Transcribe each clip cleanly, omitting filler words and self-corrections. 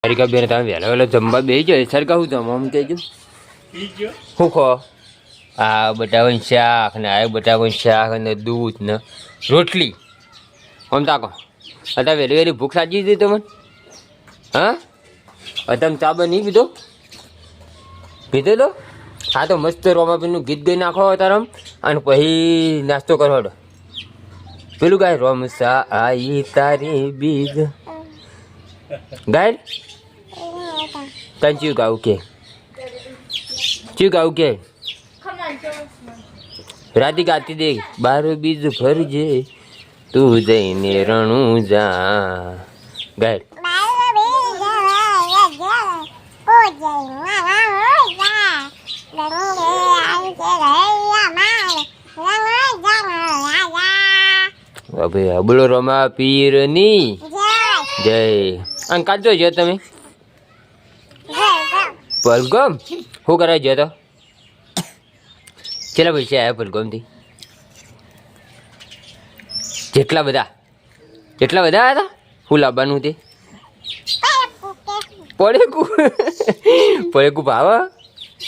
હરિકા બેન તમે વહેલા વહેલા જમવા બેસી જાય સરકા હું જમવા આમ કહેજો શું ખો આ બટાકાનું શાક ને આ બટાકાનું શાક અને દૂધ ને રોટલી આમ તાકો અત્યારે વહેલી વહેલી ભૂખ સાજી હતી તમને હા તમે ચા નહીં પીધો પીધો તો હા તો મસ્ત રોમાપીનું ગીત ગઈ નાખો તારે અને પછી નાસ્તો કરો પેલું ગાય રોમ સા આઈ તારી બીજ ગાય તને ચીવ ગાવું કે ચીવ ગાવું કે રાતી ગાતી દે બારો બીજ ભરજે તું જઈને રણું જા ગાય હવે બોલો રમા પીરની જય અને કાચો છે તમે પલગમ શું કરાય છે તો કેટલા પૈસા આવ્યા પલગમથી જેટલા બધા આવ્યા હતા શું લાવવાનું તે પડેકું ભાવ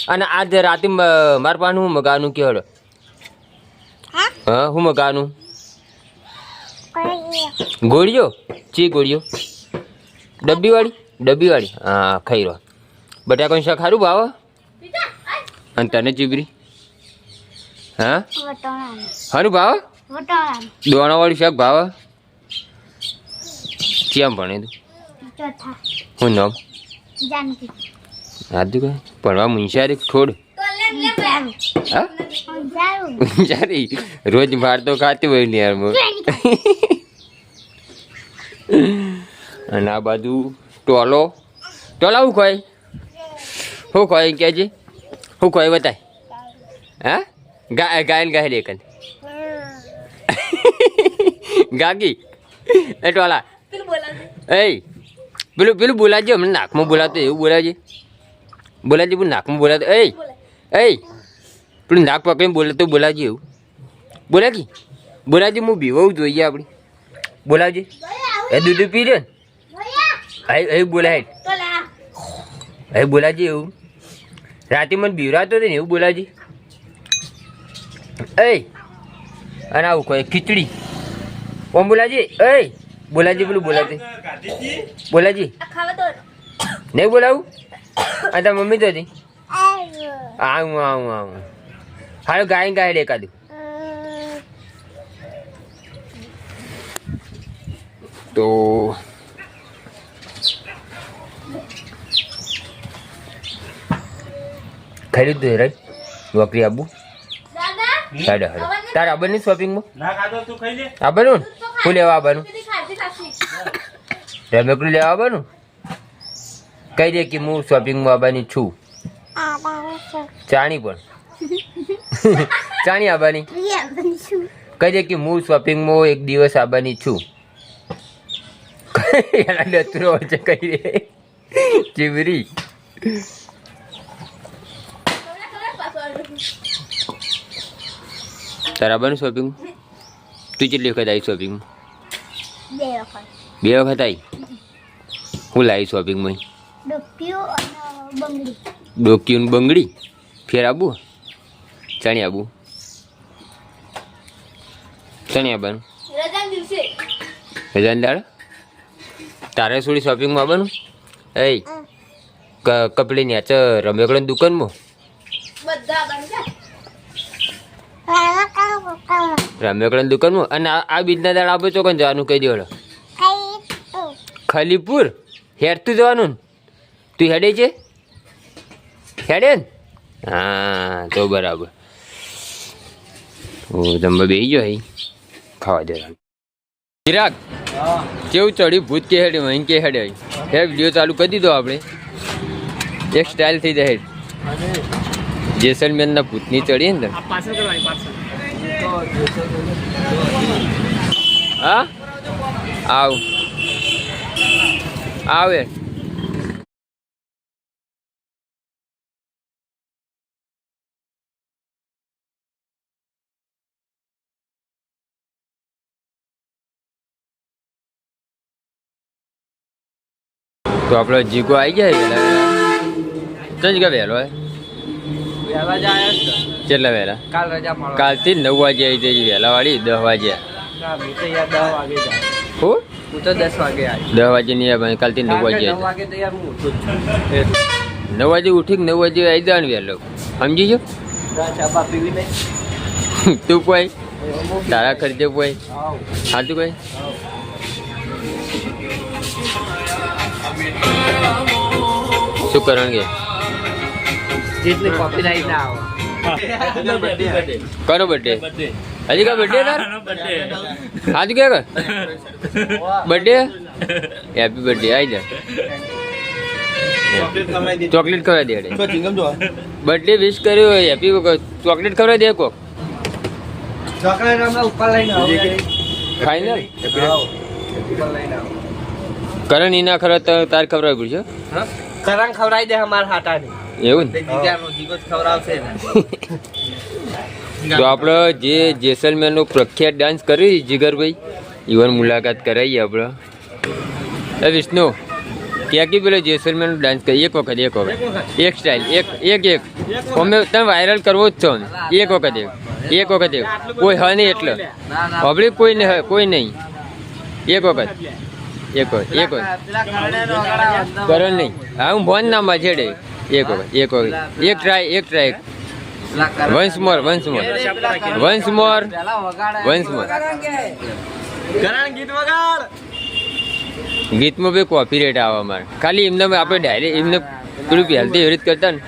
અને આજે રાતે માર પાનું હું મગાનું કે હડો હા હું મગાનું ગોળીઓ ચી ગોળીઓ ડબ્બીવાળી હા ખાઈ રહ્યો બટાકાનું શાક સારું ભાવ અને તને ચીબરી હા સારું ભાવ દોણાવાળું શાક ભાવ કેમ ભણે તું હું નામ આજુ કઈ ભણવા મુંશારી થોડ હા મુંશારી રોજ બહાર તો ખાતી હોય ને યાર અને આ બાજુ ટોલો શું ખોય કે છે શું ખોય બતાય હા ગાયન ગાય લેકન ગાગી એ ટોલા એ પેલું બોલાવજો હમણાં નાકમાં બોલાવતો એવું બોલાવજે પેલું નાકમાં બોલાવતો એ પેલું નાક પકડીને બોલાવતો બોલાવજે એવું બોલાવજે હું બીવું જોઈએ આપણે બોલાવજે એ દૂધ પી રે ને બોલાય બોલાવજે એવું રાતે મને બીવરાતો હતો ને એવું બોલાવજે અને આવું કોઈ ખીચડી ઓમ બોલાવજે બોલાવજે પેલું બોલાવજે નહીં બોલાવું આ તાર મમ્મી તો હતી આવું હાલો ગાય એકાદું તો ખાઈ લીધું રાઈટ નોકરી આવું તારે આવવાનું શોપિંગમાં આવવાનું શું લેવા આવવાનું રમેકડું લેવા આવવાનું કહી દે કે હું શોપિંગમાં આવવાની છું ચાણી પણ ચાણી આવવાની કહી દે કે હું શોપિંગમાં એક દિવસ આવવાની છું એના ડતરો વચ્ચે કહી દે ચીવરી તારા આવવાનું શોપિંગ તું કેટલી વખત આવી શોપિંગમાં 2 વખત આવી હું લાવી શોપિંગમાં ડોક્યું બંગડી ફેર આવું ચણી આવવાનું રજાની દાડ તારે થોડી શોપિંગમાં આવવાનું કપડી ન્યાચ રમેકડાની દુકાનમાં રમેકડાની દુકાનમાં અને આ બીજના દાડ આપો ચોકન જવાનું કહી દેવાડો ખલીપુર હેડતું જવાનું તું હેડે છે હેડે ને હા તો બરાબર તમે બે ગયો હઈ ખાવા જવાનું ચિરાગ કેવું ચડ્યું ભૂત કે હેડે વहीं કે હેડે હે વિડીયો ચાલુ કરી દીધો આપણે એક સ્ટાઇલ થઈ જાય જેસલમેરના ભૂતની ચડીએ ને હા આવે તો આપણો જીગો આવી જાય વહેલા ચંજ કે વહેલો હોય વહેલા જાય કેટલા વહેલા કાલ રજા મળવા કાલથી જ 9 વાગે આવી જઈએ વહેલા વાળી 10 વાગે ના હું તો યાર 10 વાગે જાય હું હું તો 10 વાગે આવી 10 વાગે નહીં આવે કાલથી 9 વાગે 9 વાગે તો યાર હું ઉઠું જ છું 9 વાગે ઉઠી 9 વાગે આવી જવાનું વહેલો સમજી જો ચા બા પીવી નહીં તું કોઈ તારા ખર્ચે કોઈ સાચું કોઈ શું કરવાનું કે જેટલી કોપીરાઈટ ના આવે કોનો બર્થડે હજી કા બર્થડે તાર આજુ કે બર્થડે હેપી બર્થડે આવી જા ચોકલેટ ખવડાવી દે બર્થડે વિશ કર્યો હેપી ચોકલેટ ખવડાવી દે કોક ચોકલેટ હમણાં ઉપર લઈને આવો ફાઇનલ ઉપર લઈને આવો કરણ ઈ ના ખરા તાર ખવડાવી પડશે કરંગ ખવડાવી દે અમાર હાટાની એવું ને જીગાનો જીગો જ ખવડાવશે ને તો આપણે જે જેસલમેરનો પ્રખ્યાત ડાન્સ કરી જીગરભાઈ ઈવન મુલાકાત કરાવીએ આપણે એ વિષ્ણુ ક્યાં કે પેલો જેસલમેરનો ડાન્સ કરી એક વખત એક સ્ટાઇલ એક અમે તમે વાયરલ કરવો જ છો ને એક વખત કોઈ હ નહીં એટલે પબ્લિક કોઈ નહીં એક વખત કરણ નહીં હા હું ફોન ના છેડે એક ટ્રાય વન્સ મોર ગીતમાં બી કોપી રેટ આવે અમારે ખાલી એમને આપણે ડાયરેક્ટ એમને પેલું પહેલથી એવી રીત કરતા ને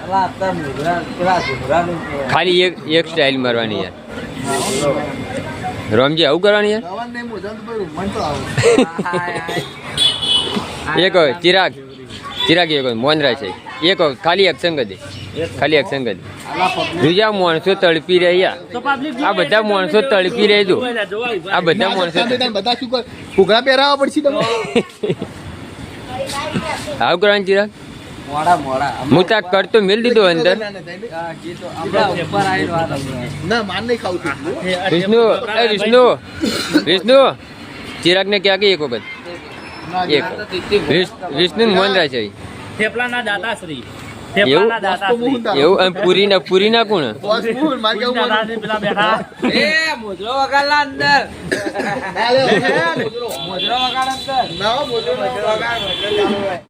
ખાલી એક સ્ટાઇલ મારવાની યાર રમજી આવું કરવાની યાર એક ચિરાગ એક મોનરા છે એક ખાલી એક્શન કરી દે બીજા માણસો તડપી રહ્યા આ બધા માણસો તડપી રહેજો આ બધા માણસો ફુગડા પહેરાવા પડશે તમે આવું કરવાનું ચિરાગ મોડા હું ત્યાં કરતો મેલ દીધો અંદર ના માન નહીં ખાવું છું વિષ્ણુ ચિરાગ ને ક્યાં એક વખત વિષ્ણુ મોન રાજ છે થેપલાના દાતાશ્રી એવું અને પૂરી ના કોણ પેલા બેઠા એ મોજરો વગાડલા અંદર મોજરો વગાડ અંદર ના મોજરો વગાડ